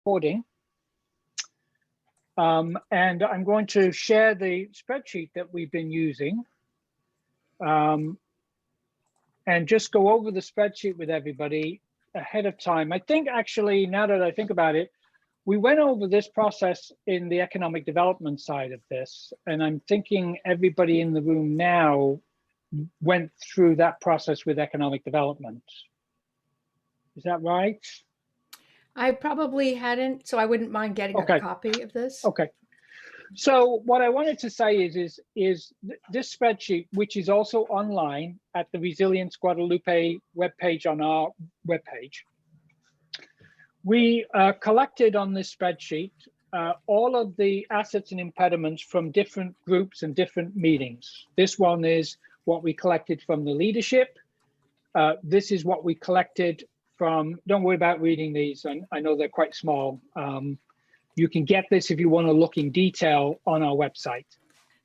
recording. And I'm going to share the spreadsheet that we've been using and just go over the spreadsheet with everybody ahead of time. I think actually, now that I think about it, we went over this process in the economic development side of this, and I'm thinking everybody in the room now went through that process with economic development. Is that right? I probably hadn't, so I wouldn't mind getting a copy of this. Okay. So what I wanted to say is this spreadsheet, which is also online at the Resilience-Guadalupe webpage on our webpage, we collected on this spreadsheet all of the assets and impediments from different groups and different meetings. This one is what we collected from the leadership. This is what we collected from, don't worry about reading these, and I know they're quite small. You can get this if you want to look in detail on our website.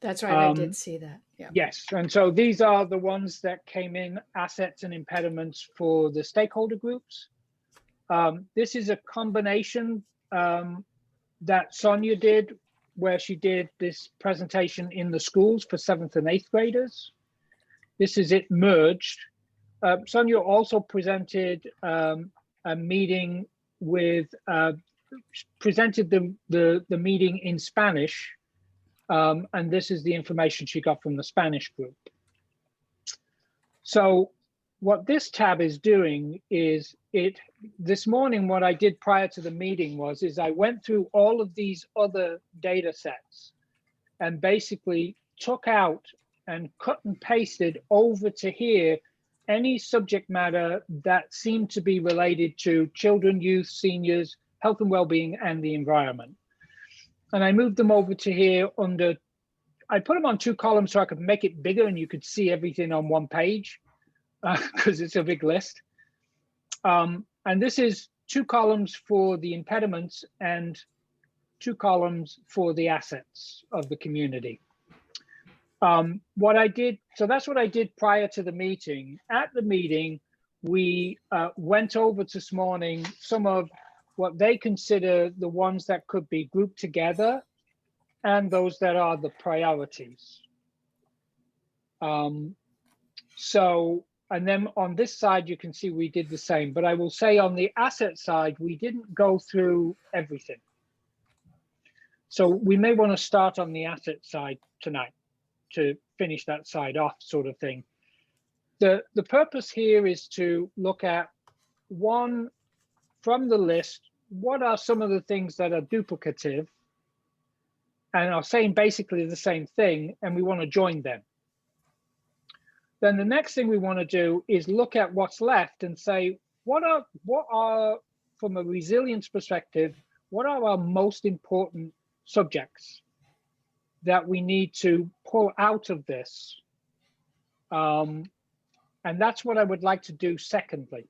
That's right, I did see that. Yeah. Yes, and so these are the ones that came in, assets and impediments for the stakeholder groups. This is a combination that Sonia did, where she did this presentation in the schools for 7th and 8th graders. This is it merged. Sonia also presented a meeting with, presented the meeting in Spanish, and this is the information she got from the Spanish group. So what this tab is doing is this morning, what I did prior to the meeting is I went through all of these other data sets and basically took out and cut and pasted over to here any subject matter that seemed to be related to children, youth, seniors, health and well-being, and the environment. And I moved them over to here under, I put them on 2 columns so I could make it bigger and you could see everything on one page because it's a big list. And this is 2 columns for the impediments and 2 columns for the assets of the community. What I did, so that's what I did prior to the meeting. At the meeting, we went over this morning some of what they consider the ones that could be grouped together and those that are the priorities. And then on this side, you can see we did the same, but I will say on the asset side, we didn't go through everything. So we may want to start on the asset side tonight to finish that side off, sort of thing. The purpose here is to look at one from the list, what are some of the things that are duplicative and are saying basically the same thing, and we want to join them. Then the next thing we want to do is look at what's left and say, what are from a resilience perspective, what are our most important subjects that we need to pull out of this? And that's what I would like to do secondly.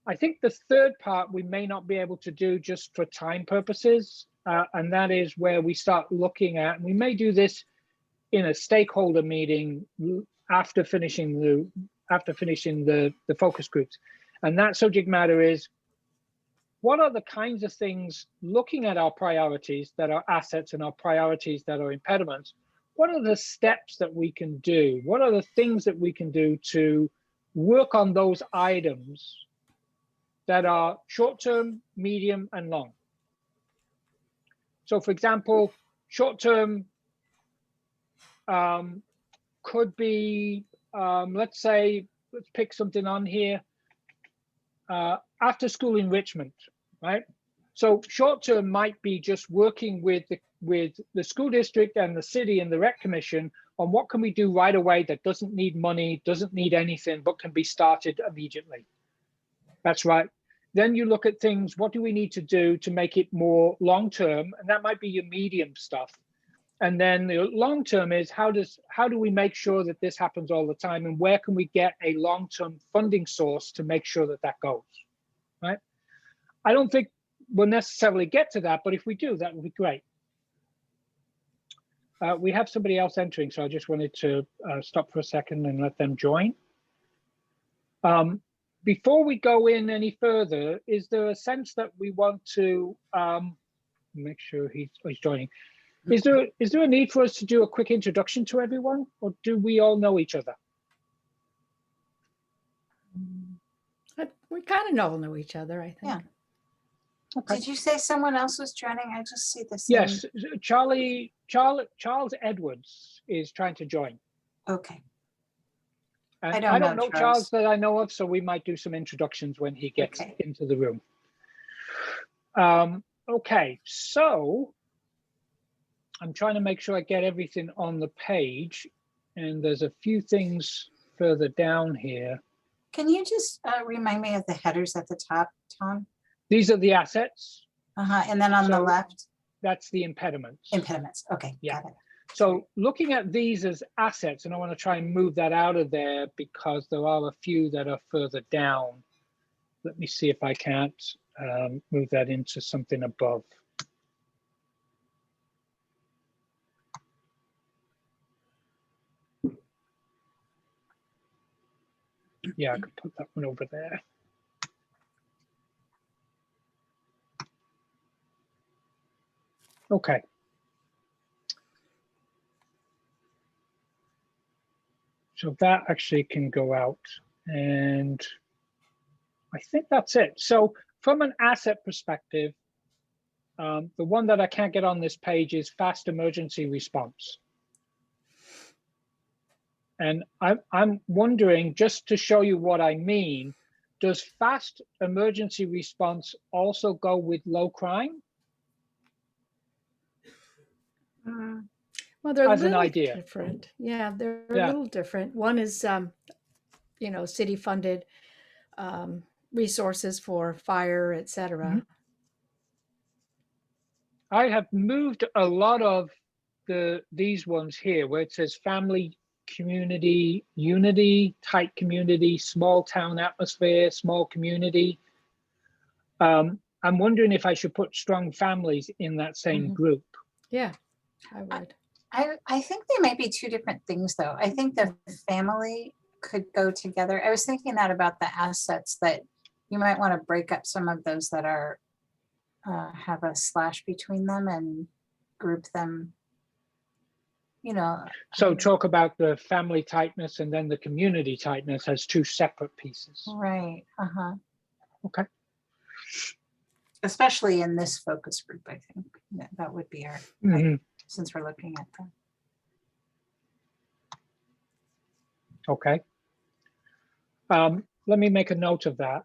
I think the third part we may not be able to do just for time purposes, and that is where we start looking at, and we may do this in a stakeholder meeting after finishing the focus groups. And that subject matter is, what are the kinds of things, looking at our priorities that are assets and our priorities that are impediments, what are the steps that we can do? What are the things that we can do to work on those items that are short-term, medium, and long? So for example, short-term could be, let's say, let's pick something on here, after school enrichment, right? So short-term might be just working with the school district and the city and the rec commission on what can we do right away that doesn't need money, doesn't need anything, but can be started immediately. That's right. Then you look at things, what do we need to do to make it more long-term? And that might be your medium stuff. And then the long-term is how do we make sure that this happens all the time, and where can we get a long-term funding source to make sure that that goes, right? I don't think we'll necessarily get to that, but if we do, that would be great. We have somebody else entering, so I just wanted to stop for a second and let them join. before we go in any further, is there a sense that we want to make sure he's joining? Is there a need for us to do a quick introduction to everyone, or do we all know each other? We kind of all know each other, I think. Yeah. Okay. Did you say someone else was joining? I just see the same. Yes, Charles Edwards is trying to join. Okay. And I don't know know Charles that I know of, so we might do some introductions when he gets into the room. Okay, so I'm trying to make sure I get everything on the page, and there's a few things further down here. Can you just remind me of the headers at the top, Tom? These are the assets. And then on the left? That's the impediments. Impediments. Okay, yeah. got it. So looking at these as assets, and I want to try and move that out of there because there are a few that are further down. Let me see if I can't move that into something above. Yeah, I could put that one over there. Okay. So that actually can go out, and I think that's it. So from an asset perspective, the one that I can't get on this page is fast emergency response. And I'm wondering, just to show you what I mean, does fast emergency response also go with low crime? Well, they're as a an little idea. different. Yeah, they're a little different. One is, you know, city-funded resources for fire, etc. I have moved a lot of these ones here where it says family, community, unity, tight community, small town atmosphere, small community. I'm wondering if I should put strong families in that same group. Yeah, I would. I think they might be two different things, though. I think the family could go together. I was thinking that about the assets, that you might want to break up some of those that are have a slash between them and group them, you know. So talk about the family tightness and then the community tightness as two separate pieces. Right. Okay. Especially in this focus group, I think that would be our, since we're looking at them. Okay. Let me make a note of that.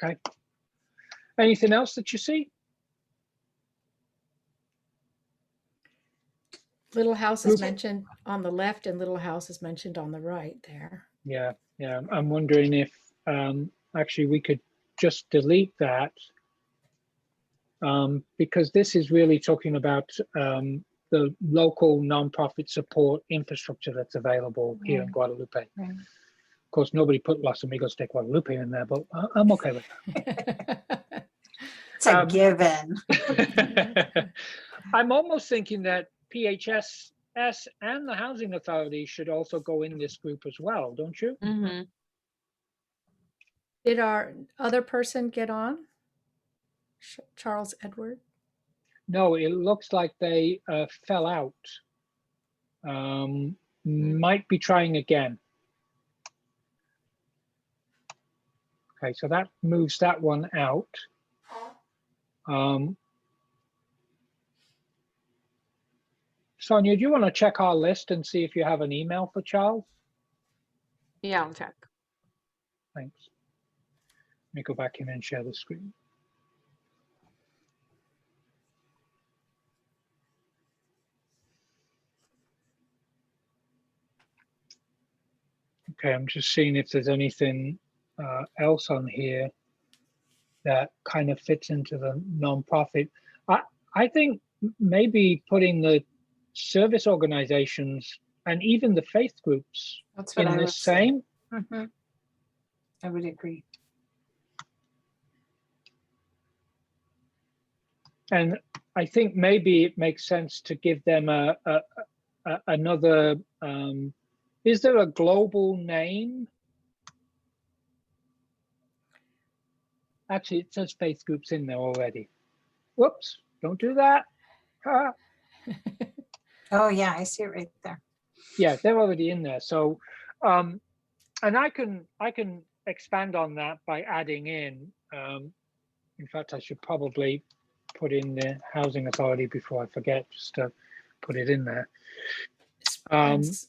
Okay. Anything else that you see? Little house is mentioned on the left and little house is mentioned on the right there. Yeah, yeah. I'm wondering if actually we could just delete that because this is really talking about the local nonprofit support infrastructure that's available here in Guadalupe. Right. Of course, nobody put Los Amigos de Guadalupe in there, but I'm okay with that. It's a given. I'm almost thinking that PHS and the Housing Authority should also go in this group as well, don't you? Did our other person get on? Charles Edward? No, it looks like they fell out. Might be trying again. Okay, so that moves that one out. Sonia, do you want to check our list and see if you have an email for Charles? Yeah, I'll check. Thanks. Let me go back in and share the screen. Okay, I'm just seeing if there's anything else on here that kind of fits into the nonprofit. I think maybe putting the service organizations and even the faith groups in the same. I would agree. And I think maybe it makes sense to give them another, is there a global name? Actually, it says faith groups in there already. Whoops, don't do that. Ah. Oh yeah, I see it right there. Yeah, they're already in there. So, and I can expand on that by adding in. In fact, I should probably put in the housing authority before I forget, just to put it in there.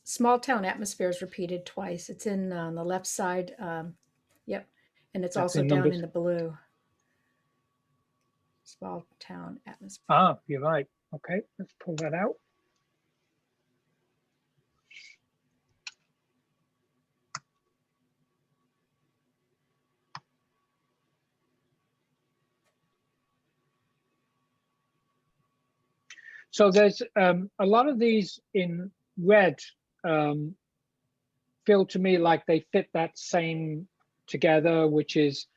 Small town atmosphere is repeated twice. It's in on the left side. Yep, and it's also down in the blue. Small town atmosphere. Ah, you're right. Okay, let's pull that out. So there's a lot of these in red feel to me like they fit that same together, which is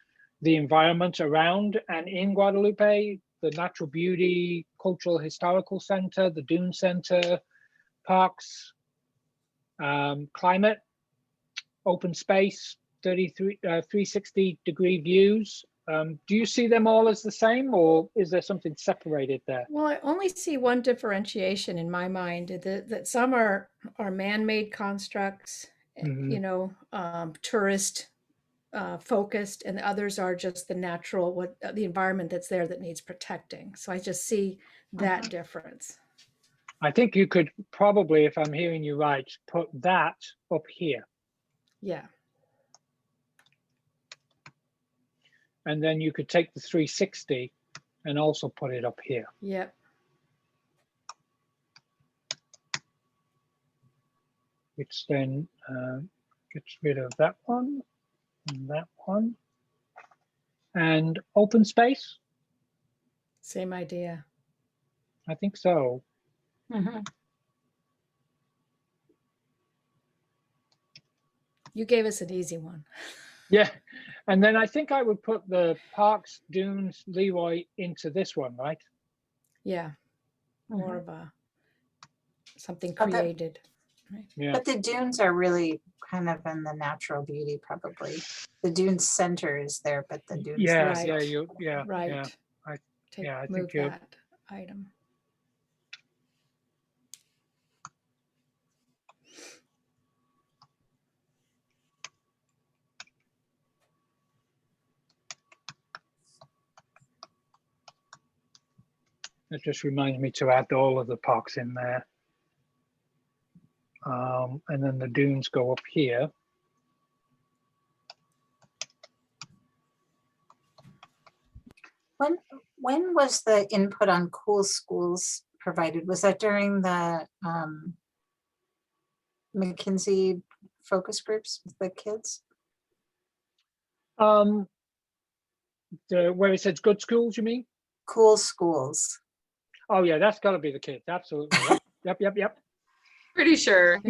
the environment around and in Guadalupe, the natural beauty, cultural historical center, the Dune Center, parks, climate, open space, 360-degree views. Do you see them all as the same, or is there something separated there? Well, I only see one differentiation in my mind, that some are man-made constructs, you know, tourist focused, and the others are just the natural, the environment that's there that needs protecting. So I just see that difference. I think you could probably, if I'm hearing you right, put that up here. Yeah. And then you could take the 360 and also put it up here. Yep. Which then gets rid of that one and that one. And open space? Same idea. I think so. You gave us an easy one. Yeah. And then I think I would put the parks, dunes, Leroy into this one, right? Yeah. More of a something created. Right? Yeah. But the dunes are really kind of in the natural beauty, probably. The dune center is there, but the dunes. Yeah, right. yeah, right. Yeah. I move think you're that item. It just reminds me to add all of the parks in there. And then the dunes go up here. When was the input on cool schools provided? Was that during the McKinsey focus groups with the kids? Where it says good schools, you mean? Cool schools. Oh yeah, that's got to be the kids. Absolutely. Yep. Pretty sure.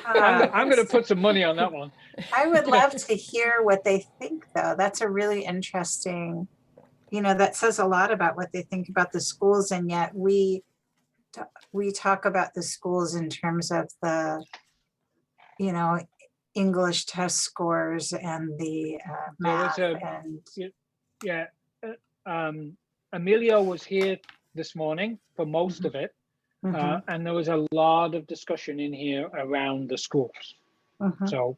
I'm going to put some money on that one. I would love to hear what they think, though. That's a really interesting, you know, that says a lot about what they think about the schools. And yet we talk about the schools in terms of the, you know, English test scores and the math. Emilio was here this morning for most of it. And there was a lot of discussion in here around the schools. So,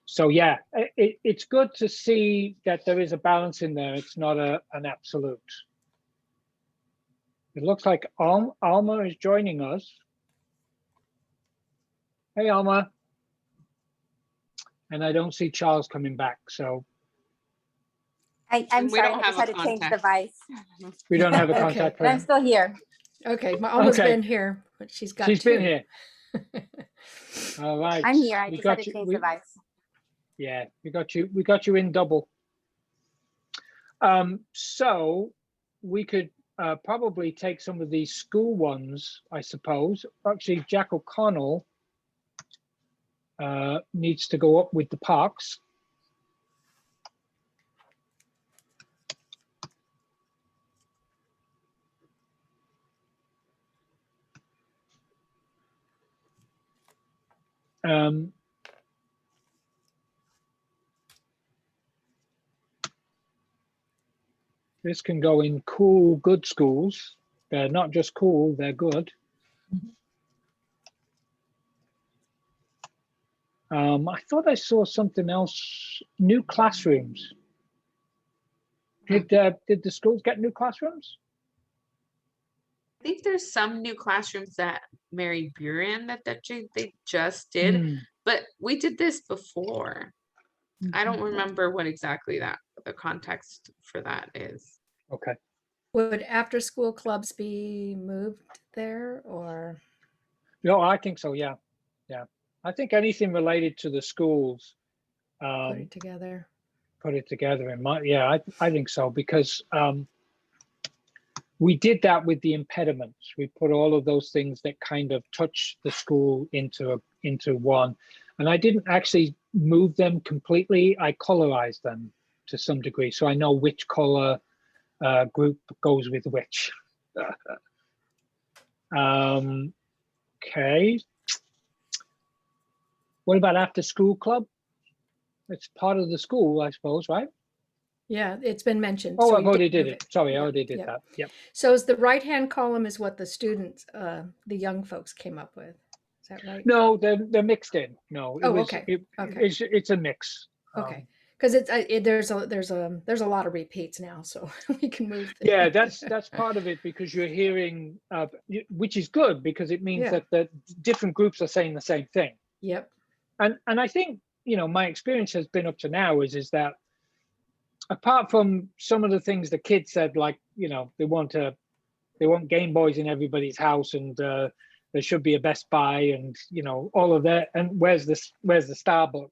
so yeah, it's good to see that there is a balance in there. It's not an absolute. It looks like Alma is joining us. Hey, Alma. And I don't see Charles coming back, so. I'm sorry, I just had to change device. We don't have a contact. But I'm still here. Okay, Alma's been here, but she's been here. All right. I'm here. I just had to change device. Yeah, we got you in double. So we could probably take some of these school ones, I suppose. Actually, Jack O'Connell needs to go up with the parks. This can go in cool, good schools. They're not just cool, they're good. I thought I saw something else, new classrooms. Did the schools get new classrooms? I think there's some new classrooms that Mary Buren that they just did, but we did this before. I don't remember what exactly the context for that is. Okay. Would after school clubs be moved there or? No, I think so. Yeah. Yeah. I think anything related to the schools, Put it together. in my, yeah, I think so, because we did that with the impediments. We put all of those things that kind of touch the school into one. And I didn't actually move them completely. I colorized them to some degree. So I know which color group goes with which. Okay. What about after school club? It's part of the school, I suppose, right? Yeah, it's been mentioned. Oh, so I've already did it. Sorry, I already did that. Yep. So is the right-hand column is what the students, the young folks came up with. Is that right? No, they're mixed in. No, okay. It's a mix. Okay, because there's a lot of repeats now, so we can move. Yeah, that's part of it, because you're hearing, which is good, because it means that the different groups are saying the same thing. Yep. And I think, my experience has been up to now is that apart from some of the things the kids said, like, they want Game Boys in everybody's house, and there should be a Best Buy, and all of that, and where's the Starbucks?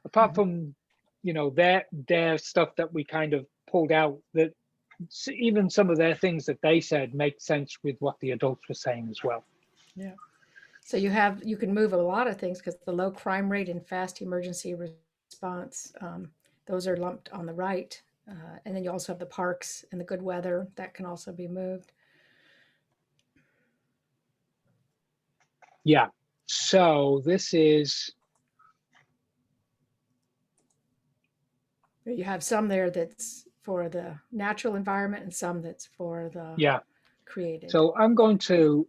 Apart from their stuff that we kind of pulled out, that even some of their things that they said make sense with what the adults were saying as well. Yeah. So you can move a lot of things, because the low crime rate and fast emergency response, those are lumped on the right. And then you also have the parks and the good weather that can also be moved. Yeah. So this is. You have some there that's for the natural environment and some that's for the created. So I'm going to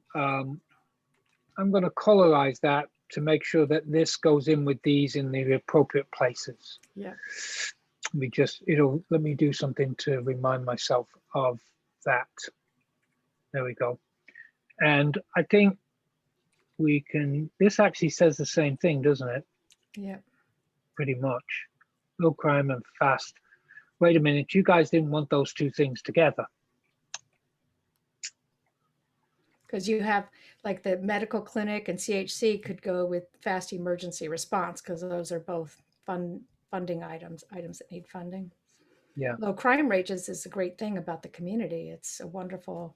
colorize that to make sure that this goes in with these in the appropriate places. Yeah. Let me do something to remind myself of that. There we go. And I think this actually says the same thing, doesn't it? Yeah. Pretty much. Low crime and fast. Wait a minute, you guys didn't want those two things together. Because you have, like, the medical clinic and CHC could go with fast emergency response, because those are both funding items that need funding. Yeah. Low crime rates is a great thing about the community. It's a wonderful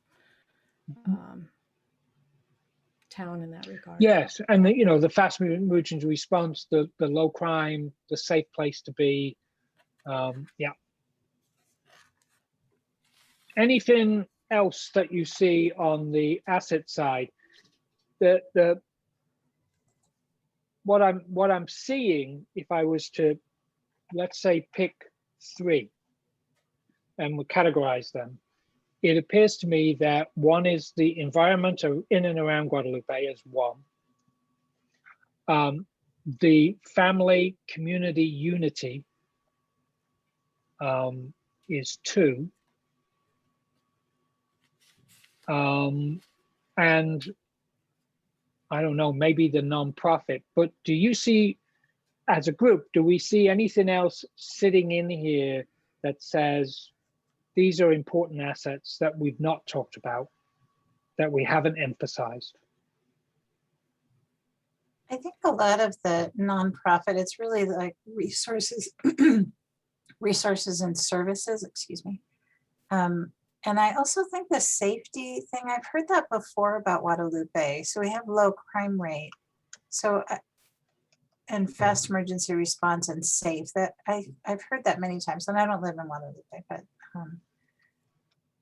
town in that regard. Yes, and the fast emergency response, the low crime, the safe place to be. Yeah. Anything else that you see on the asset side? What I'm seeing, if I was to, let's say, pick 3 and we categorize them, it appears to me that one is the environment in and around Guadalupe as one. The family community unity is 2. And I don't know, maybe the nonprofit, but do you see, as a group, do we see anything else sitting in here that says these are important assets that we've not talked about, that we haven't emphasized? I think a lot of the nonprofit, it's really like resources, resources and services, excuse me. And I also think the safety thing, I've heard that before about Guadalupe. So we have low crime rate. So, and fast emergency response and safe, that I've heard that many times, and I don't live in Guadalupe, but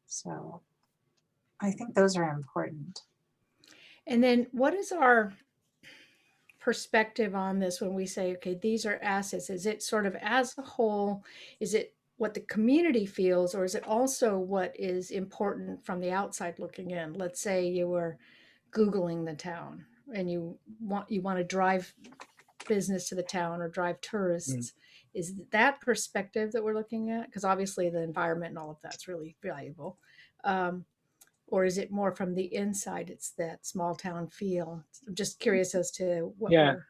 so I think those are important. And then what is our perspective on this when we say, okay, these are assets? Is it sort of as a whole? Is it what the community feels, or is it also what is important from the outside looking in? Let's say you were Googling the town and you want to drive business to the town or drive tourists. Is that perspective that we're looking at? Because obviously the environment and all of that's really valuable. Or is it more from the inside? It's that small town feel. I'm just curious as to what we're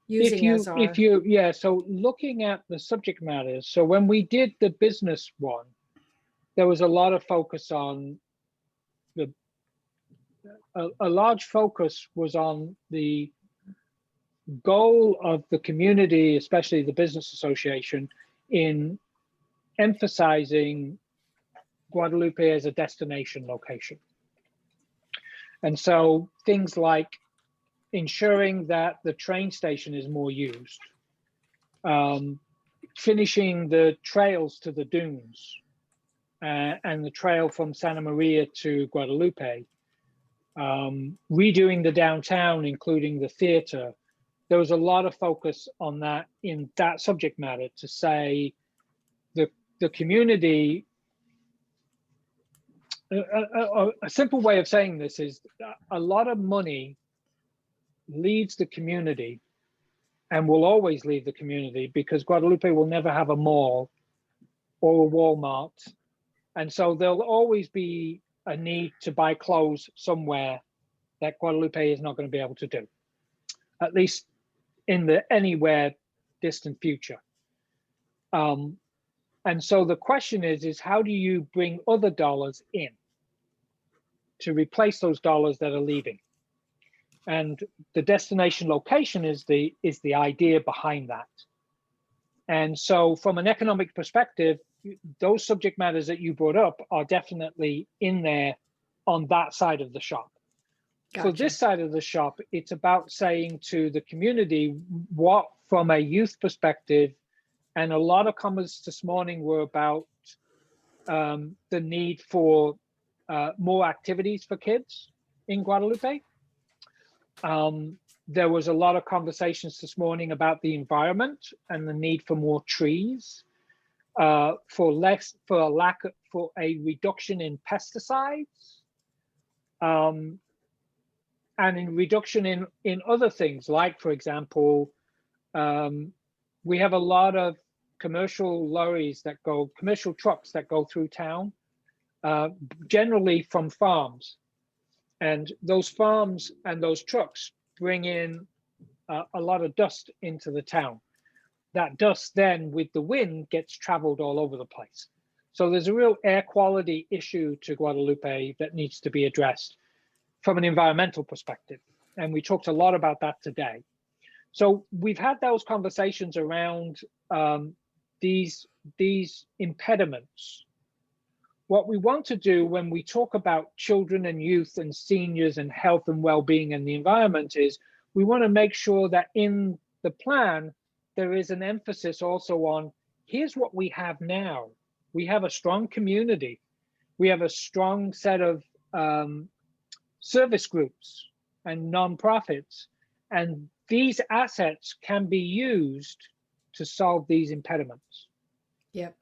using as our. So looking at the subject matters. So when we did the business one, there was a lot of focus on a large focus was on the goal of the community, especially the business association, in emphasizing Guadalupe as a destination location. And so things like ensuring that the train station is more used, finishing the trails to the dunes and the trail from Santa Maria to Guadalupe, redoing the downtown, including the theater. There was a lot of focus on that in that subject matter to say the community. A simple way of saying this is a lot of money leaves the community and will always leave the community because Guadalupe will never have a mall or a Walmart. And so there'll always be a need to buy clothes somewhere that Guadalupe is not going to be able to do, at least in the anywhere distant future. And so the question is how do you bring other dollars in to replace those dollars that are leaving? And the destination location is the idea behind that. And so from an economic perspective, those subject matters that you brought up are definitely in there on that side of the shop. Gotcha. For this side of the shop, it's about saying to the community what, from a youth perspective, and a lot of comments this morning were about the need for more activities for kids in Guadalupe. There was a lot of conversations this morning about the environment and the need for more trees, for a reduction in pesticides, and in reduction in other things, like, for example, we have a lot of commercial trucks that go through town, generally from farms. And those farms and those trucks bring in a lot of dust into the town. That dust then, with the wind, gets traveled all over the place. So there's a real air quality issue to Guadalupe that needs to be addressed from an environmental perspective. And we talked a lot about that today. So we've had those conversations around these impediments. What we want to do when we talk about children and youth and seniors and health and well-being and the environment is we want to make sure that in the plan, there is an emphasis also on, here's what we have now. We have a strong community. We have a strong set of service groups and nonprofits. And these assets can be used to solve these impediments. Yep.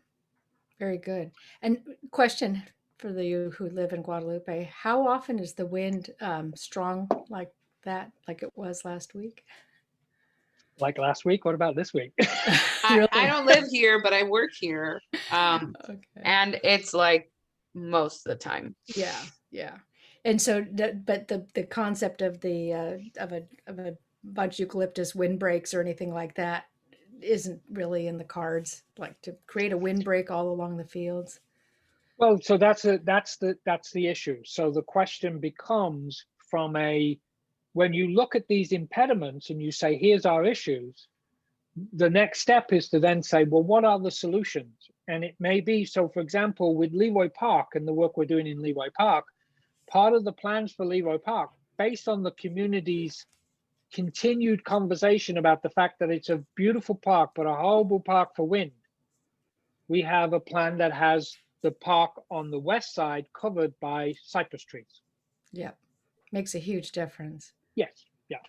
Very good. And question for you who live in Guadalupe, how often is the wind strong like that, like it was last week? Like last week? What about this week? Really? I don't live here, but I work here. Okay. And it's like most of the time. Yeah, yeah. And so, but the concept of of a bunch of eucalyptus windbreaks or anything like that isn't really in the cards, like to create a windbreak all along the fields. Well, so that's the issue. So the question becomes when you look at these impediments and you say, here's our issues, the next step is to then say, well, what are the solutions? And it may be, so for example, with Leroy Park and the work we're doing in Leroy Park, part of the plans for Leroy Park, based on the community's continued conversation about the fact that it's a beautiful park, but a horrible park for wind, we have a plan that has the park on the west side covered by cypress trees. Yeah, makes a huge difference. Yes, yeah.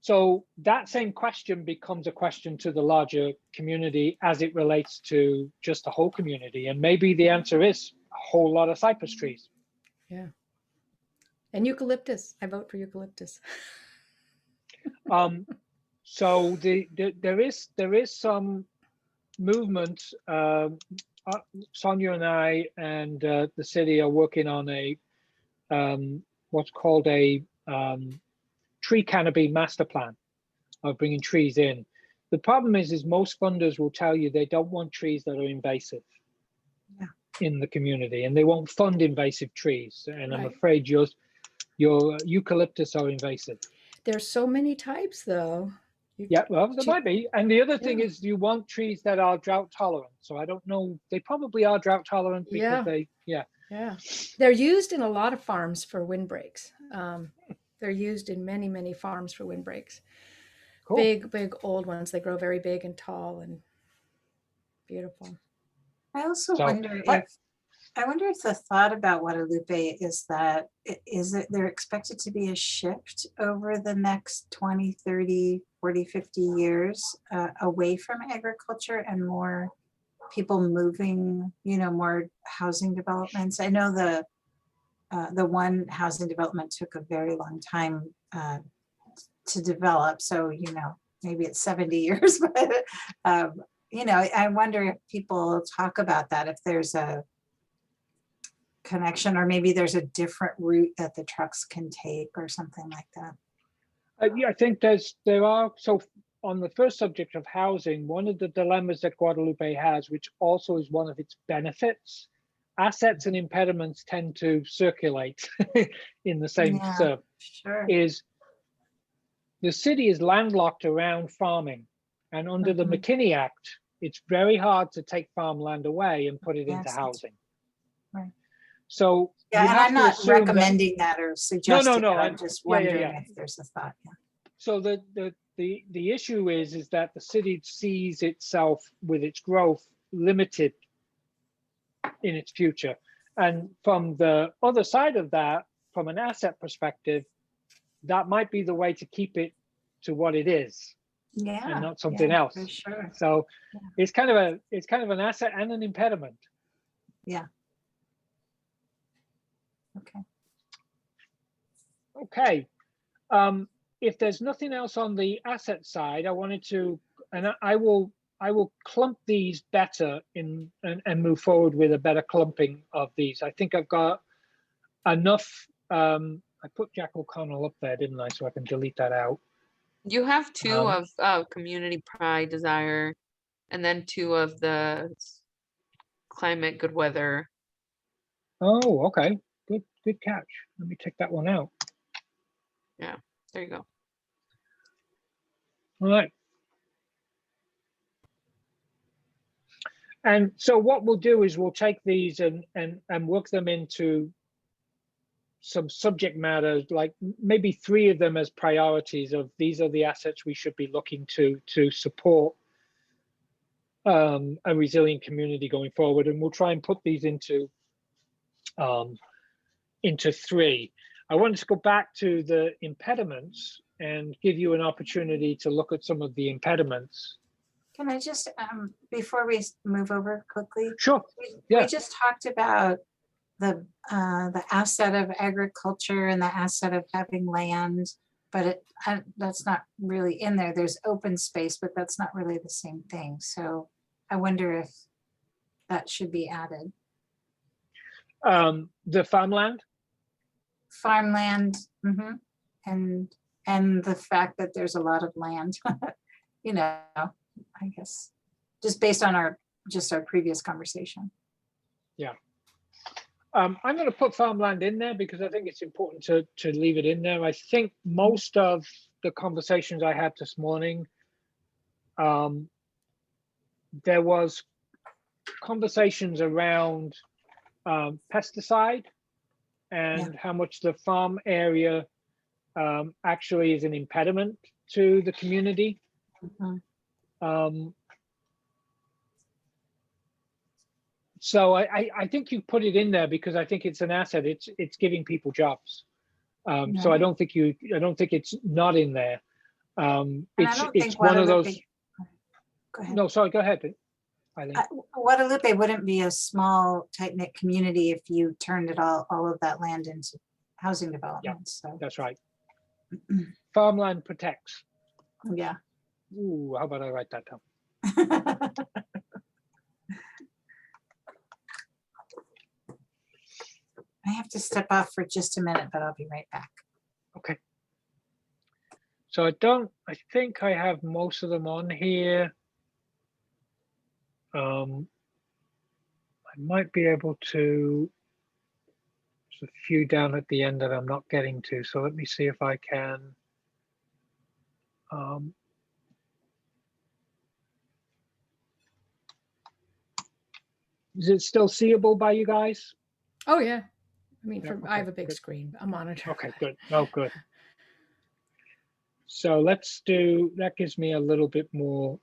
So that same question becomes a question to the larger community as it relates to just the whole community. And maybe the answer is a whole lot of cypress trees. Yeah. And eucalyptus. I vote for eucalyptus. So there is some movement. Sonia and I and the city are working on a what's called a tree canopy master plan of bringing trees in. The problem is most funders will tell you they don't want trees that are invasive in the community, and they won't fund invasive trees. And I'm afraid your eucalyptus are invasive. There's so many types, though. Yeah, well, there might be. And the other thing is you want trees that are drought tolerant. So I don't know. They probably are drought tolerant because Yeah. They're used in a lot of farms for windbreaks. They're used in many, many farms for windbreaks. Cool. Big old ones. They grow very big and tall and beautiful. I also wonder if the thought about Guadalupe is that they're expected to be a shift over the next 20, 30, 40, 50 years away from agriculture and more people moving, more housing developments. I know the one housing development took a very long time to develop. So, maybe it's 70 years, but, I wonder if people talk about that, if there's a connection, or maybe there's a different route that the trucks can take or something like that. Yeah, I think there are. So on the first subject of housing, one of the dilemmas that Guadalupe has, which also is one of its benefits, assets and impediments tend to circulate in the same is the city is landlocked around farming, and under the McKinney Act, it's very hard to take farmland away and put it into housing. Right. So and I'm not recommending that or suggesting no. I'm just wondering if there's a thought. Yeah. So the issue is that the city sees itself with its growth limited in its future. And from the other side of that, from an asset perspective, that might be the way to keep it to what it is. And not something else. For sure. So it's kind of an asset and an impediment. Yeah. Okay. If there's nothing else on the asset side, I wanted to, and I will clump these better and move forward with a better clumping of these. I think I've got enough. I put Jack O'Connell up there, didn't I? So I can delete that out. You have two of community pride, desire, and then two of the climate, good weather. Oh, okay. Good catch. Let me take that one out. Yeah, there you go. All right. And so what we'll do is we'll take these and work them into some subject matter, like maybe 3 of them as priorities of these are the assets we should be looking to support a resilient community going forward. And we'll try and put these into 3. I wanted to go back to the impediments and give you an opportunity to look at some of the impediments. Can I just, before we move over quickly? Sure. We just talked about the asset of agriculture and the asset of having land, but that's not really in there. There's open space, but that's not really the same thing. So I wonder if that should be added. The farmland? Farmland, and the fact that there's a lot of land, I guess, just based on our previous conversation. Yeah. I'm going to put farmland in there because I think it's important to leave it in there. I think most of the conversations I had this morning, there was conversations around pesticide and how much the farm area actually is an impediment to the community. So I think you put it in there because I think it's an asset. It's giving people jobs. So I don't think it's not in there. And I It's don't it's think one of those. Guadalupe. Go ahead. No, sorry, go ahead, Eileen. Guadalupe wouldn't be a small, tight-knit community if you turned it all of that land into housing developments. So That's right. Farmland protects. yeah. Ooh, how about I write that down? I have to step off for just a minute, but I'll be right back. Okay. So I think I have most of them on here. I might be able to, there's a few down at the end that I'm not getting to. So let me see if I can. Is it still seeable by you guys? Oh yeah. I mean, Yeah, I have okay, a big good. screen, a monitor. Okay, good. Oh, good. So let's do, that gives me a little bit more.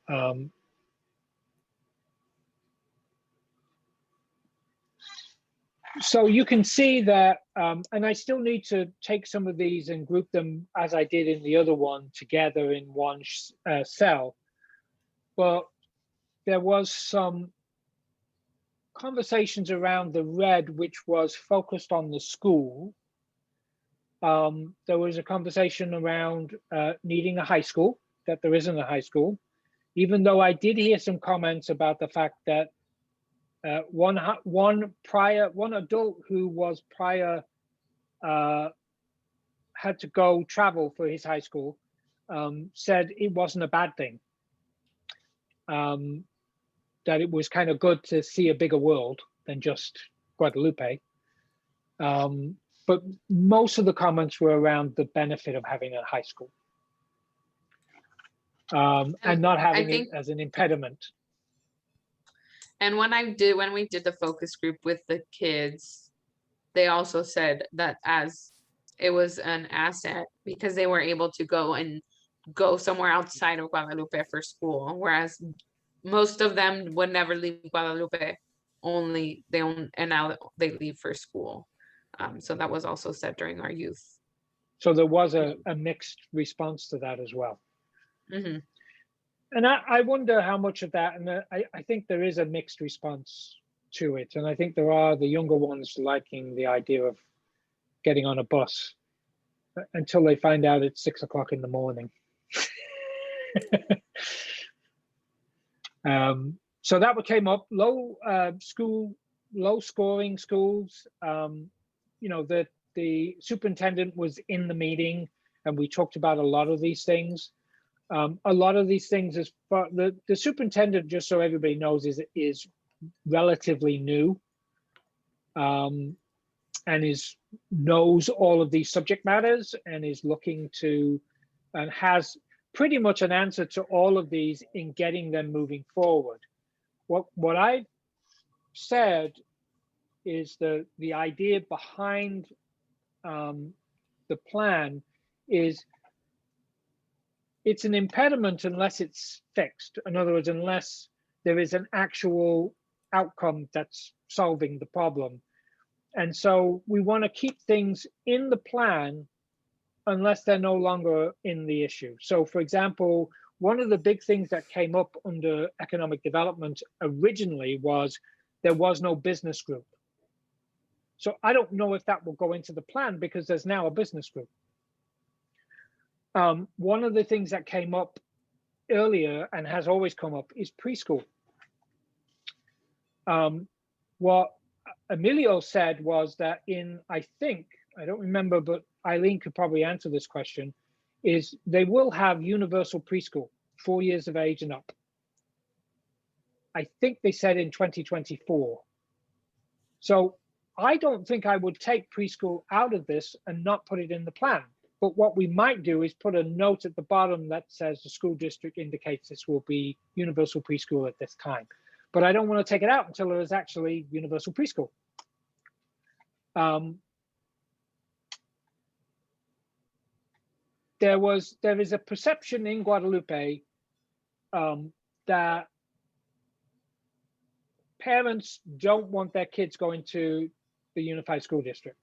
So you can see that, and I still need to take some of these and group them as I did in the other one together in one cell. But there was some conversations around the red, which was focused on the school. There was a conversation around needing a high school, that there isn't a high school, even though I did hear some comments about the fact that one adult who was prior had to go travel for his high school said it wasn't a bad thing, that it was kind of good to see a bigger world than just Guadalupe. But most of the comments were around the benefit of having a high school and not having it as an impediment. And when we did the focus group with the kids, they also said that as it was an asset because they were able to go somewhere outside of Guadalupe for school, whereas most of them would never leave Guadalupe, and now they leave for school. So that was also said during our youth. So there was a mixed response to that as well. Mm-hmm. And I wonder how much of that, and I think there is a mixed response to it. And I think there are the younger ones liking the idea of getting on a bus until they find out it's 6 o'clock in the morning. So that came up, low scoring schools. You know, the superintendent was in the meeting and we talked about a lot of these things. A lot of these things is the superintendent, just so everybody knows, is relatively new, and knows all of these subject matters and is looking to and has pretty much an answer to all of these in getting them moving forward. What I've said is the idea behind the plan is it's an impediment unless it's fixed. In other words, unless there is an actual outcome that's solving the problem. And so we want to keep things in the plan unless they're no longer in the issue. So for example, one of the big things that came up under economic development originally was there was no business group. So I don't know if that will go into the plan because there's now a business group. One of the things that came up earlier and has always come up is preschool. What Emilio said was that I don't remember, but Eileen could probably answer this question, is they will have universal preschool, 4 years of age and up. I think they said in 2024. So I don't think I would take preschool out of this and not put it in the plan. But what we might do is put a note at the bottom that says the school district indicates this will be universal preschool at this time. But I don't want to take it out until there is actually universal preschool. There is a perception in Guadalupe that parents don't want their kids going to the unified school district.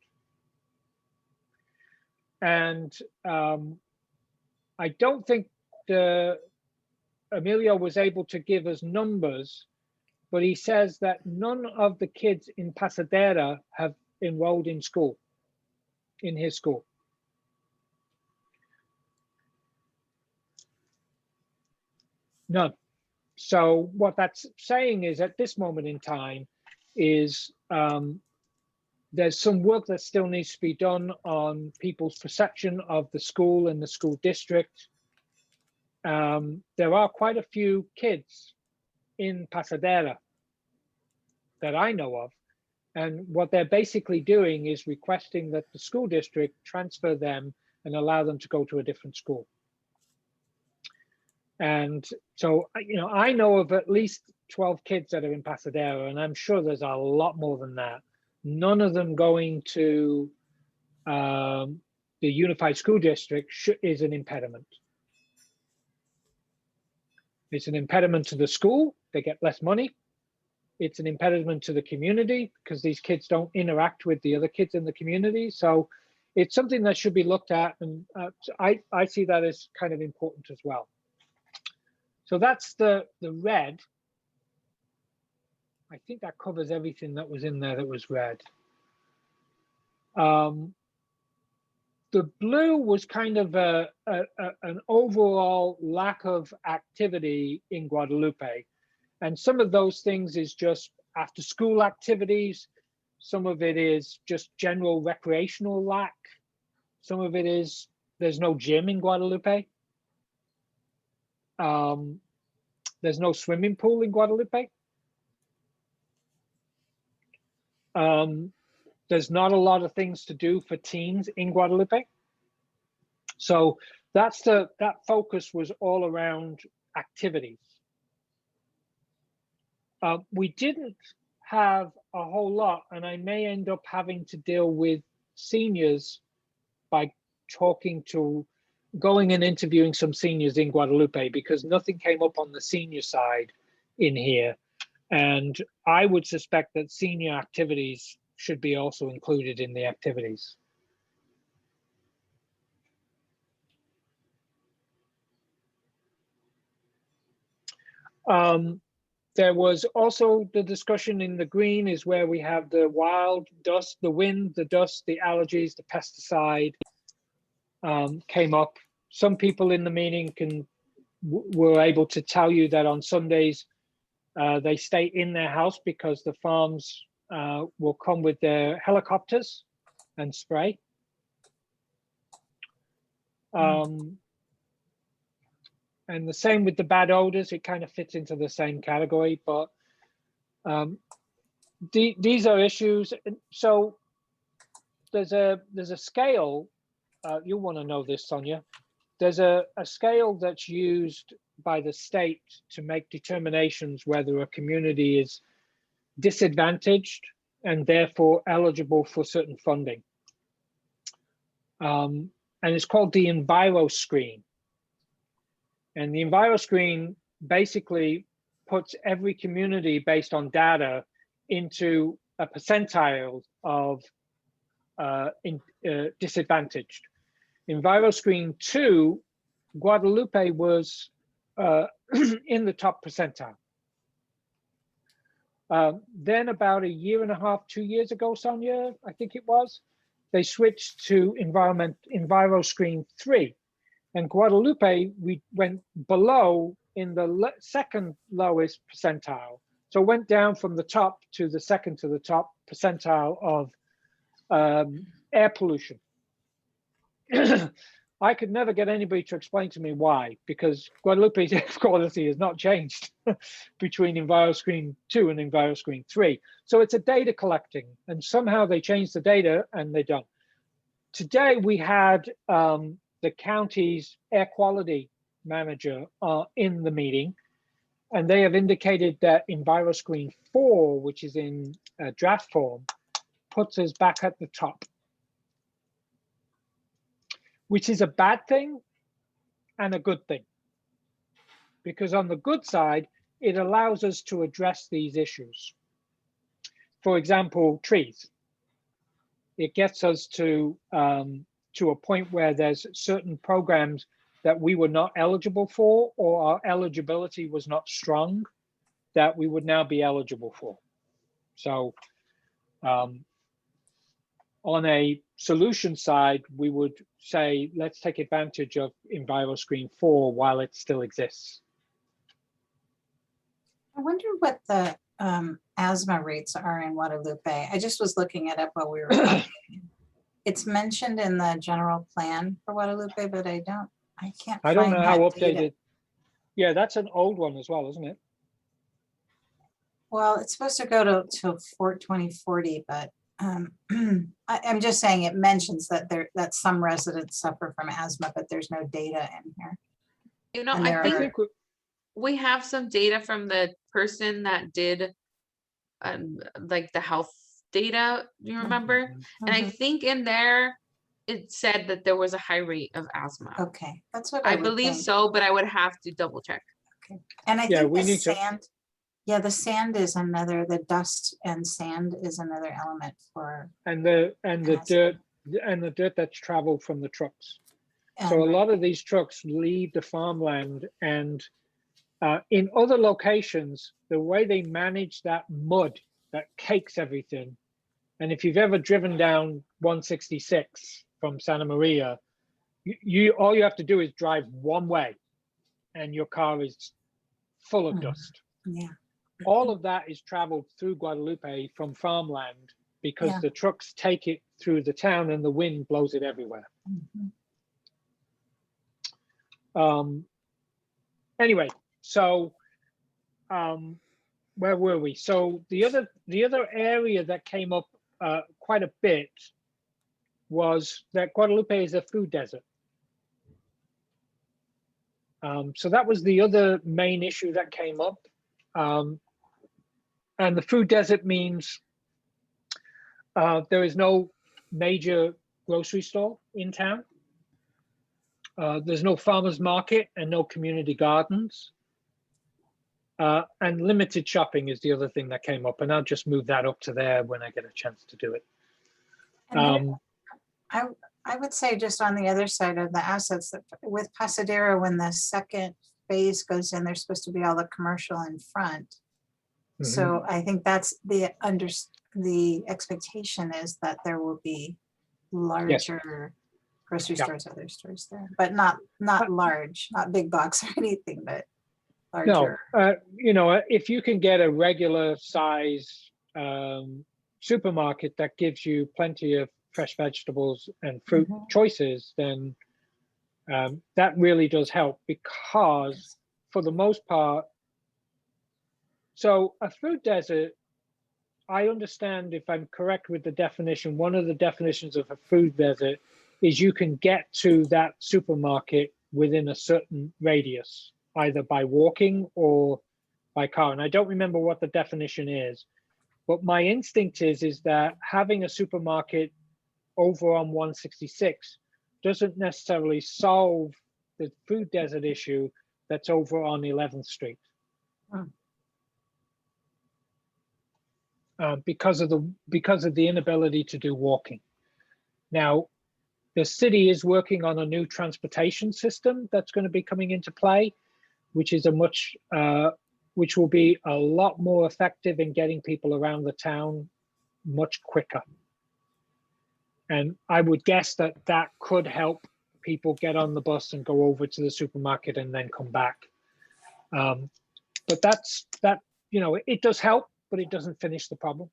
And I don't think Emilio was able to give us numbers, but he says that none of the kids in Pasadena have enrolled in school, in his school. None. So what that's saying is at this moment in time is there's some work that still needs to be done on people's perception of the school and the school district. There are quite a few kids in Pasadena that I know of, and what they're basically doing is requesting that the school district transfer them and allow them to go to a different school. And so, you know, I know of at least 12 kids that are in Pasadena, and I'm sure there's a lot more than that. None of them going to the Unified School District is an impediment. It's an impediment to the school. They get less money. It's an impediment to the community because these kids don't interact with the other kids in the community. So it's something that should be looked at. And I see that as kind of important as well. So that's the red. I think that covers everything that was in there that was red. The blue was kind of an overall lack of activity in Guadalupe. And some of those things is just after school activities. Some of it is just general recreational lack. Some of it is there's no gym in Guadalupe. There's no swimming pool in Guadalupe. There's not a lot of things to do for teens in Guadalupe. So that focus was all around activities. We didn't have a whole lot, and I may end up having to deal with seniors by going and interviewing some seniors in Guadalupe, because nothing came up on the senior side in here. And I would suspect that senior activities should be also included in the activities. There was also the discussion in the green is where we have the wild dust, the wind, the dust, the allergies, the pesticide came up. Some people in the meeting were able to tell you that on Sundays, they stay in their house because the farms will come with their helicopters and spray. And the same with the bad odors, it kind of fits into the same category, but these are issues. So there's a scale, you'll want to know this, Sonia. There's a scale that's used by the state to make determinations whether a community is disadvantaged and therefore eligible for certain funding. And it's called the EnviroScreen. And the EnviroScreen basically puts every community based on data into a percentile of disadvantaged. EnviroScreen 2, Guadalupe was in the top percentile. Then about a year and a half, 2 years ago, Sonia, I think it was, they switched to EnviroScreen 3. And Guadalupe, we went below in the second lowest percentile. So went down from the top to the second to the top percentile of air pollution. I could never get anybody to explain to me why, because Guadalupe's air quality has not changed between EnviroScreen 2 and EnviroScreen 3. So it's a data collecting, and somehow they changed the data and they're done. Today we had the county's air quality manager in the meeting, and they have indicated that EnviroScreen 4, which is in draft form, puts us back at the top, which is a bad thing and a good thing. Because on the good side, it allows us to address these issues. For example, trees. It gets us to a point where there's certain programs that we were not eligible for, or our eligibility was not strong, that we would now be eligible for. So on a solution side, we would say, let's take advantage of EnviroScreen 4 while it still exists. I wonder what the asthma rates are in Guadalupe. I just was looking it up while we were talking. It's mentioned in the general plan for Guadalupe, but I can't I don't find know how that data. updated. Yeah, that's an old one as well, isn't it? Well, it's supposed to go to 2040, but I'm just saying it mentions that some residents suffer from asthma, but there's no data in here. You know, And I there think are- we have some data from the person that did like the health data, you remember? And I think in there it said that there was a high rate of asthma. Okay, that's what I would believe think. so, but I would have to double check. Okay. And I Yeah, think we the need to- sand, yeah, the sand is another, the dust and sand is another element for. And the asthma. dirt that's traveled from the trucks. So a lot of these trucks leave the farmland, and in other locations, the way they manage that mud that cakes everything. And if you've ever driven down 166 from Santa Maria, all you have to do is drive one way and your car is full of dust. Yeah. All of that is traveled through Guadalupe from farmland because Yeah. the trucks take it through the town and the wind blows it everywhere. Anyway, so where were we? So the other area that came up quite a bit was that Guadalupe is a food desert. So that was the other main issue that came up. And the food desert means there is no major grocery store in town. There's no farmers market and no community gardens. And limited shopping is the other thing that came up. And I'll just move that up to there when I get a chance to do it. I would say just on the other side of the assets that with Pasadena, when the second phase goes in, there's supposed to be all the commercial in front. So I think that's the expectation is that there will be larger grocery stores, other stores there, but not large, not big box or anything, but larger. No, you know, if you can get a regular size supermarket that gives you plenty of fresh vegetables and fruit choices, then that really does help, because for the most part, so a food desert, I understand, if I'm correct with the definition, one of the definitions of a food desert is you can get to that supermarket within a certain radius, either by walking or by car. And I don't remember what the definition is, but my instinct is that having a supermarket over on 166 doesn't necessarily solve the food desert issue that's over on 11th Street. Because of the inability to do walking. Now, the city is working on a new transportation system that's going to be coming into play, which is which will be a lot more effective in getting people around the town much quicker. And I would guess that could help people get on the bus and go over to the supermarket and then come back. But that, you know, it does help, but it doesn't finish the problem.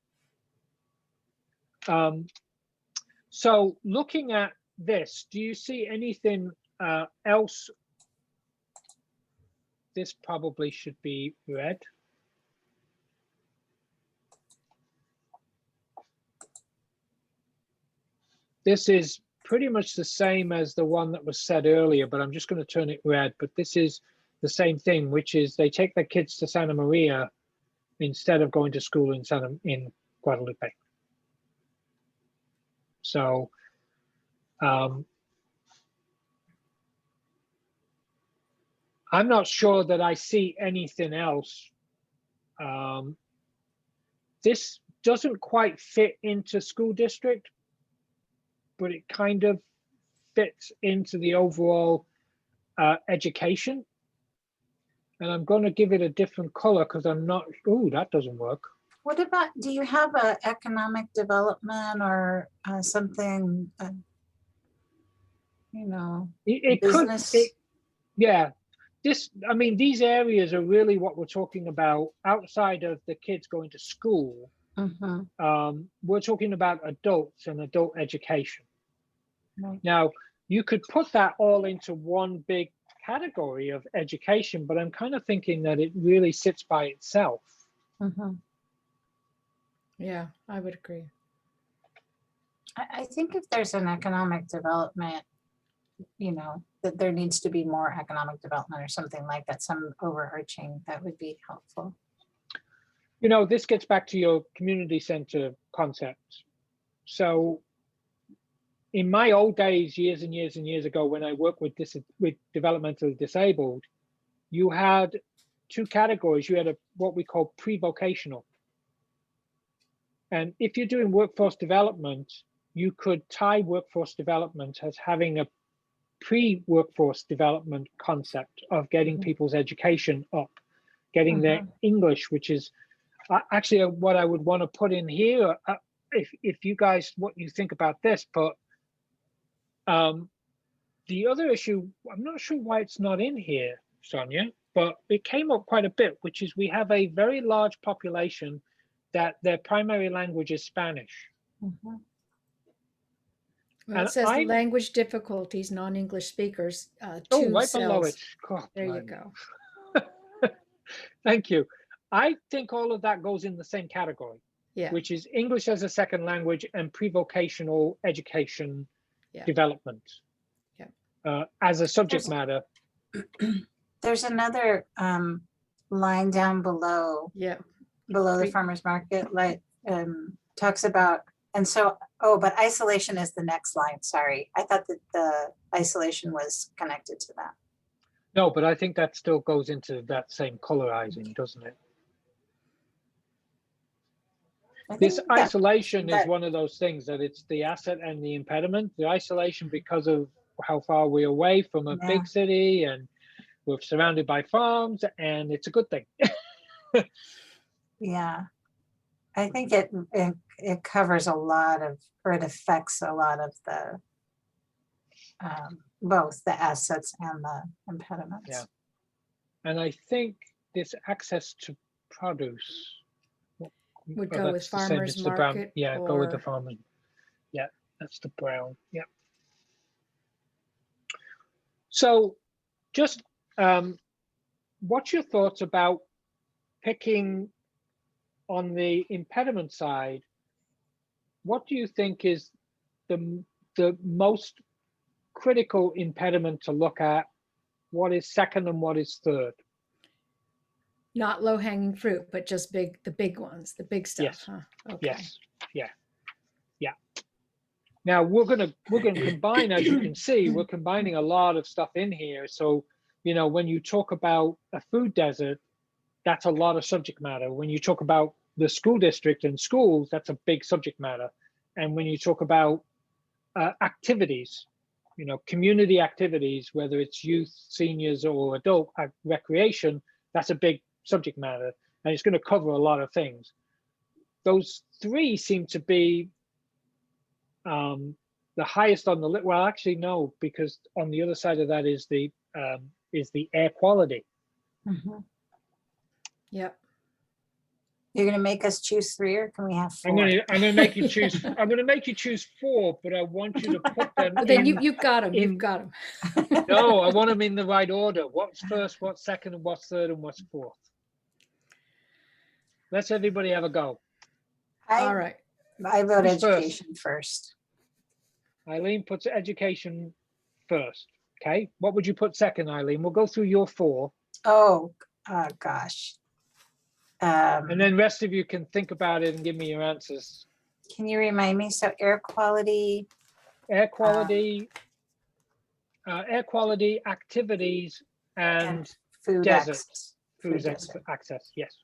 So looking at this, do you see anything else? This probably should be red. This is pretty much the same as the one that was said earlier, but I'm just going to turn it red. But this is the same thing, which is they take their kids to Santa Maria instead of going to school in Guadalupe. So I'm not sure that I see anything else. This doesn't quite fit into school district, but it kind of fits into the overall education. And I'm going to give it a different color because I'm not, oh, that doesn't work. What about, do you have a economic development or something, you know, It business? could, yeah. I mean, these areas are really what we're talking about outside of the kids going to school. We're talking about adults and adult education. Right. Now, you could put that all into one big category of education, but I'm kind of thinking that it really sits by itself. Yeah, I would agree. I think if there's an economic development, you know, that there needs to be more economic development or something like that, some overarching, that would be helpful. You know, this gets back to your community center concept. So in my old days, years and years and years ago, when I worked with developmentally disabled, you had two categories. You had what we call pre-vocational. And if you're doing workforce development, you could tie workforce development as having a pre-workforce development concept of getting people's education up, getting their English, which is actually what I would want to put in here. If you guys, what you think about this, but the other issue, I'm not sure why it's not in here, Sonia, but it came up quite a bit, which is we have a very large population that their primary language is Spanish. Well, And it says language difficulties, non-English speakers. Oh, right below it. God, there you go. Thank you. I think all of that goes in the same category, which is English as a second language and pre-vocational education development as a subject matter. There's another line down below, below the farmer's market, like talks about, and so, oh, but isolation is the next line. Sorry, I thought that the isolation was connected to that. No, but I think that still goes into that same colorizing, doesn't it? This isolation is one of those things that it's the asset and the impediment. The isolation because of how far we're away from a big city and we're surrounded by farms, and it's a good thing. Yeah, I think it covers a lot of, or it affects a lot of the both the assets and the impediments. Yeah, and I think this access to produce would go with farmers market. Yeah, go with the farmers. Yeah, that's the brown. Yeah. So, just what's your thoughts about picking on the impediment side? What do you think is the most critical impediment to look at? What is second and what is third? Not low-hanging fruit, but just the big ones, the big stuff. Yes. Huh? Okay. Yes. Yeah. Yeah. Now we're gonna combine, as you can see, we're combining a lot of stuff in here. So, you know, when you talk about a food desert, that's a lot of subject matter. When you talk about the school district and schools, that's a big subject matter. And when you talk about activities, you know, community activities, whether it's youth, seniors, or adult recreation, that's a big subject matter, and it's going to cover a lot of things. Those three seem to be the highest on the list. Well, actually, no, because on the other side of that is the air quality. Yep. You're going to make us choose 3, or can we have 4? I'm going to make you choose. I'm going to make you choose 4, but I want you to put them. Well, then you've got them. You've got them. No, I want them in the right order. What's first? What's second? And what's third? And what's fourth? Let's everybody have a go. All right. I vote education first. Eileen puts education first. Okay. What would you put second, Eileen? We'll go through your 4. Oh, gosh. And then rest of you can think about it and give me your answers. Can you remind me? So air quality, activities, and food deserts. access. Food access, yes.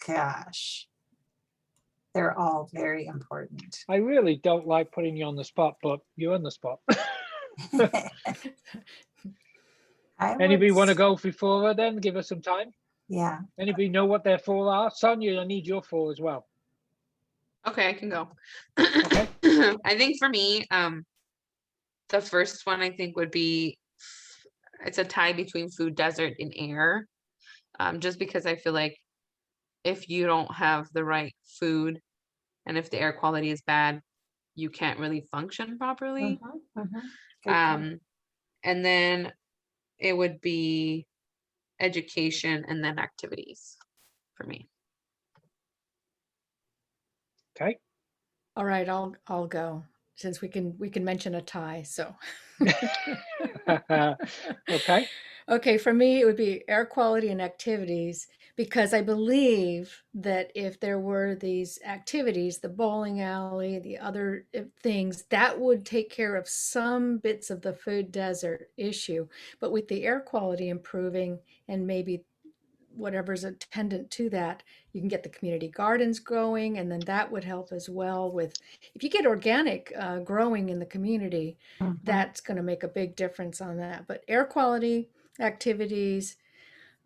Gosh. they're all very important. I really don't like putting you on the spot, but you're on the spot. Anybody want to go before her then? Give us some time. Yeah. Anybody know what their 4 are? Sonia, I need your 4 as well. Okay, I can go. Okay. I think for me, the first one I think would be, it's a tie between food desert and air. Just because I feel like if you don't have the right food and if the air quality is bad, you can't really function properly. And then it would be education and then activities for me. Okay. All right, I'll go since we can mention a tie. So Okay. Okay, for me, it would be air quality and activities, because I believe that if there were these activities, the bowling alley, the other things, that would take care of some bits of the food desert issue. But with the air quality improving and maybe whatever's attendant to that, you can get the community gardens growing, and then that would help as well with, if you get organic growing in the community, that's going to make a big difference on that. But air quality, activities,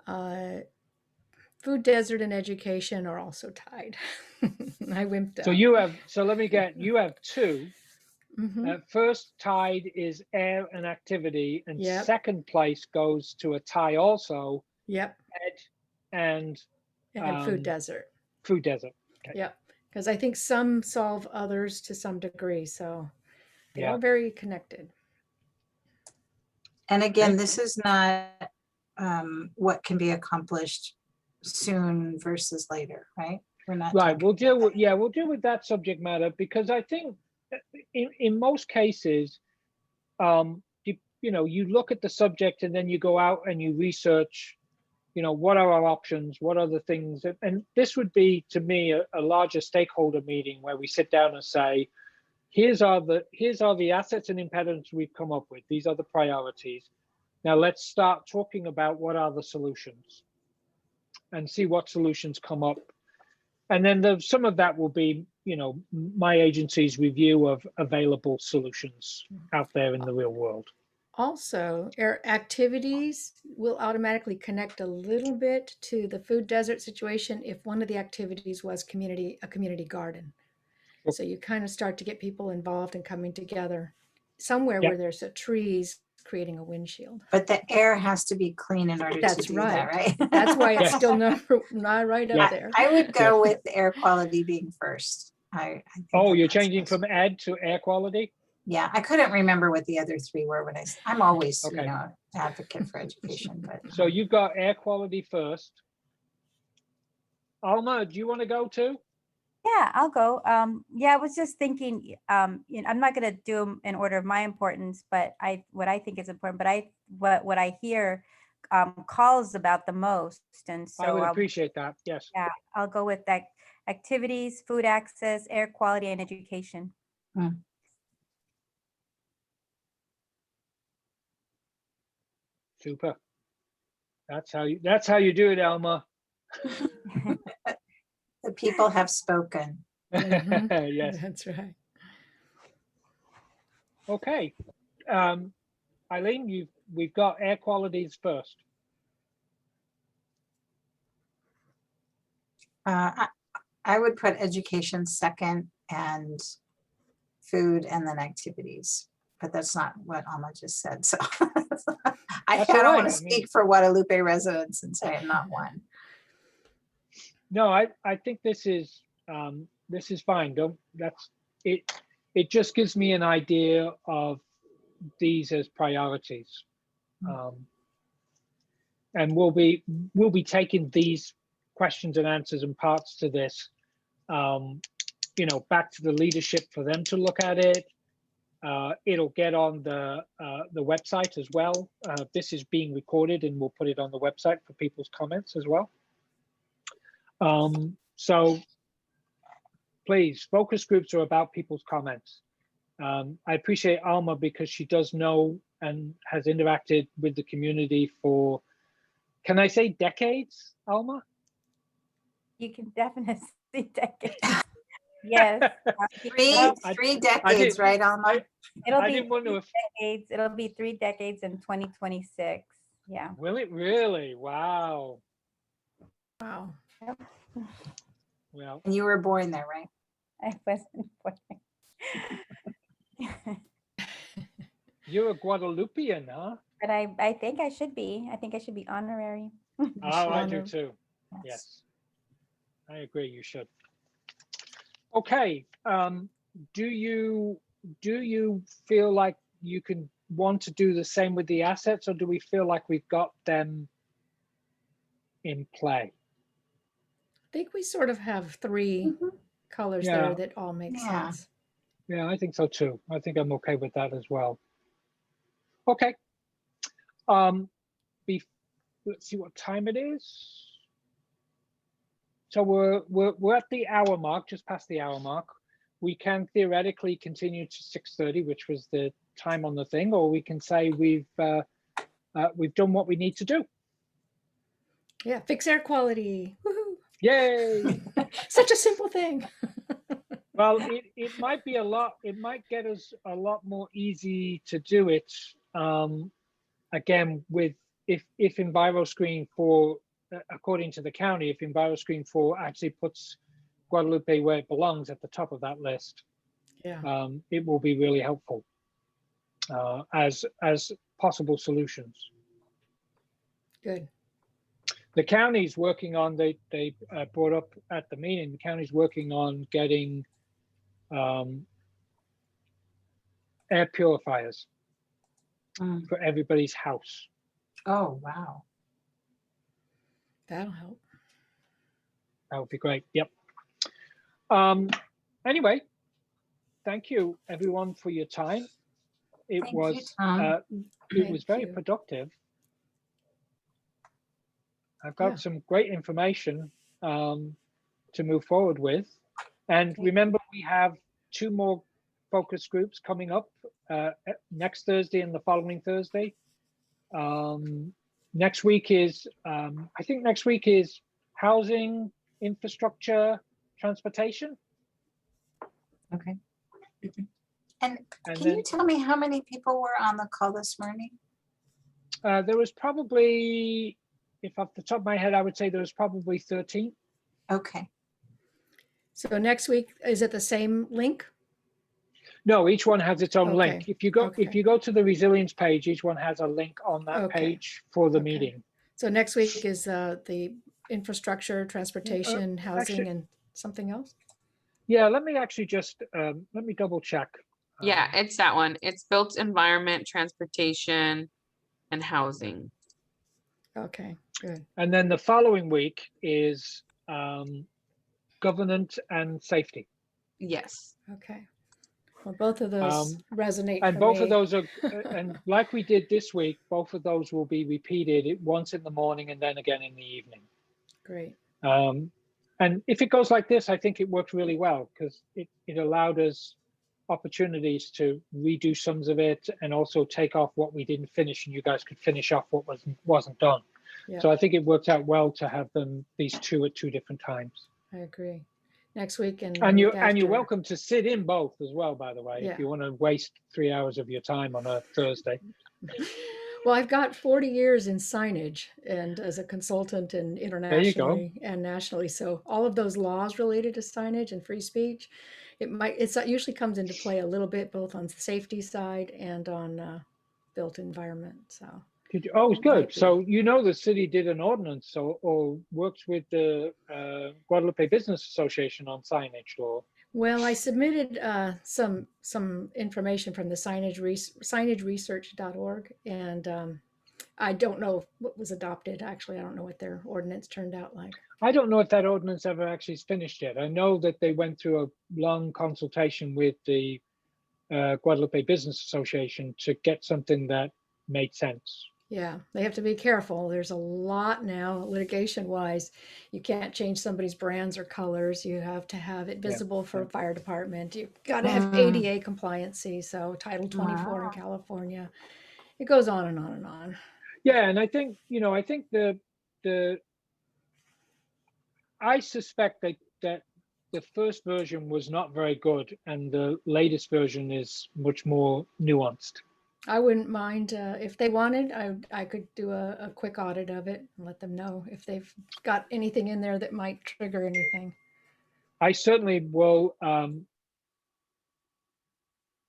food desert, and education are also tied. I wimped out. So let me get, you have 2. Mm-hmm. First tied is air and activity, and Yep. second place goes to a tie also, Yep. ed and food desert. Food desert. Okay. Yep. Because I think some solve others to some degree. So they Yeah. are very connected. And again, this is not what can be accomplished soon versus later, right? We're not Right. We'll deal with that subject matter, because I think in most cases, you look at the subject and then you go out and you research, what are our options? What are the things? And this would be, to me, a larger stakeholder meeting where we sit down and say, here's are the assets and impediments we've come up with. These are the priorities. Now let's start talking about what are the solutions and see what solutions come up. And then some of that will be, my agency's review of available solutions out there in the real world. Also, air activities will automatically connect a little bit to the food desert situation if one of the activities was a community garden. Sure. So you kind of start to get people involved and coming together somewhere Yep. where there's trees creating a windshield. But the air has to be clean in order to do that, right? That's why it's Yes. still not right up there. I would go with air quality being first. I think You're that's changing best. from ed to air quality? Yeah, I couldn't remember what the other 3 were when I'm always, Okay. advocate for education, but. So you've got air quality first. Alma, do you want to go too? Yeah, I'll go. Yeah, I was just thinking, I'm not going to do them in order of my importance, but what I think is important, but what I hear calls about the most. And so I would appreciate that. Yes. Yeah, I'll go with that. Activities, food access, air quality, and education. Super. That's how you do it, Alma. The people have spoken. Yes. That's right. Okay. Eileen, we've got air qualities first. I would put education second and food and then activities, but that's not what Alma just said. So I don't want to speak for Guadalupe residents and say I'm not one. No, I think this is fine. It just gives me an idea of these as priorities. And we'll be taking these questions and answers and parts to this, back to the leadership for them to look at it. It'll get on the website as well. This is being recorded and we'll put it on the website for people's comments as well. So please, focus groups are about people's comments. I appreciate Alma because she does know and has interacted with the community for, can I say decades, Alma? You can definitely say decades. Yes. Three, Well, three decades, did- right, Alma? It'll I be didn't want to. 3 decades. It'll be 3 decades in 2026. Yeah. Will it really? Wow. Wow. Yep. Well, And you were born there, right? I wasn't born. you're a Guadalupean, huh? But I think I should be. I think I should be honorary. Oh, I do Honor- too. Yes. Yes, I agree. You should. Okay. Do you feel like you can want to do the same with the assets, or do we feel like we've got them in play? I think we sort of have 3 Mhm. colors Yeah. there that all make Yeah. sense. Yeah, I think so too. I think I'm okay with that as well. Okay. Let's see what time it is. So we're at the hour mark, just past the hour mark. We can theoretically continue to 6:30, which was the time on the thing, or we can say we've done what we need to do. Yeah, fix air quality. Woohoo. Yay! Such a simple thing. Well, it might be a lot. It might get us a lot more easy to do it. Again, with if EnviroScreen 4, according to the county, if EnviroScreen 4 actually puts Guadalupe where it belongs at the top of that list, Yeah. it will be really helpful as possible solutions. Good. The county's working on, they brought up at the meeting, the county's working on getting air purifiers Mm. for everybody's house. Oh, wow. That'll help. That would be great. Yep. Anyway, thank you everyone for your time. It Thank you, was Tom. it was Thank very you. productive. I've got Yeah. some great information to move forward with. And Okay. remember, we have 2 more focus groups coming up next Thursday and the following Thursday. Next week is, I think next week is housing, infrastructure, transportation. Okay. And And can then you tell me how many people were on the call this morning? there was probably, if off the top of my head, I would say there was probably 13. Okay. So next week, is it the same link? No, each one has its own link. Okay, If you go okay. to the resilience page, each one has a link on that Okay, page for the okay. meeting. So next week is the infrastructure, transportation, housing, actually- and something else? Yeah, let me actually just let me double check. Yeah, it's that one. It's built environment, transportation, and housing. Okay, good. And then the following week is governance and safety. Yes. Okay. Well, both of those resonate And for both me. of those are, and like we did this week, both of those will be repeated once in the morning and then again in the evening. Great. And if it goes like this, I think it works really well because it allowed us opportunities to redo some of it and also take off what we didn't finish, and you guys could finish off what wasn't done. Yeah. So I think it worked out well to have them these 2 at 2 different times. I agree. Next week and the And week you're after. welcome to sit in both as well, by the way, Yeah. if you want to waste 3 hours of your time on a Thursday. Well, I've got 40 years in signage and as a consultant and internationally and nationally. So all of those laws related to signage and free speech, it usually comes into play a little bit, both on the safety side and on built environment. So Oh, It good. might be. So the city did an ordinance or works with the Guadalupe Business Association on signage law. well, I submitted some information from the signageresearch.org, and I don't know what was adopted. Actually, I don't know what their ordinance turned out like. I don't know if that ordinance ever actually is finished yet. I know that they went through a long consultation with the Guadalupe Business Association to get something that made sense. Yeah, they have to be careful. There's a lot now, litigation-wise. You can't change somebody's brands or colors. You have to have it visible for a fire department. You've got to have ADA compliancy, so Title 24 in Wow. California. It goes on and on and on. Yeah, and I think I suspect that the first version was not very good, and the latest version is much more nuanced. I wouldn't mind if they wanted. I could do a quick audit of it and let them know if they've got anything in there that might trigger anything. I certainly will.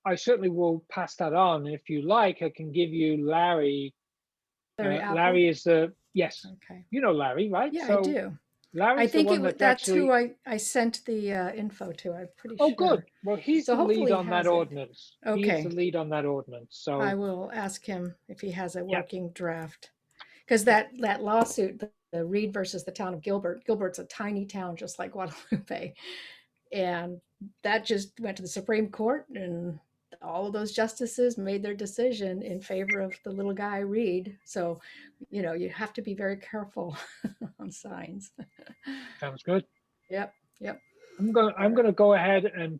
I certainly will pass that on. If you like, I can give you Larry. Larry Apple? Larry is the yes. Okay. You know Larry, right? Yeah, so I do. Larry's I think the one that's actually, who I sent the info to. I'm pretty oh, sure. good. Well, he's So the lead hopefully on he that has it. ordinance. He is Okay. the lead on that ordinance. So I will ask him if he has a Yeah. working draft. Because that lawsuit, the Reed versus the town of Gilbert, Gilbert's a tiny town just like Guadalupe. And that just went to the Supreme Court, and all of those justices made their decision in favor of the little guy Reed. So, you know, you have to be very careful on signs. sounds good. Yep. Yep. I'm gonna go ahead and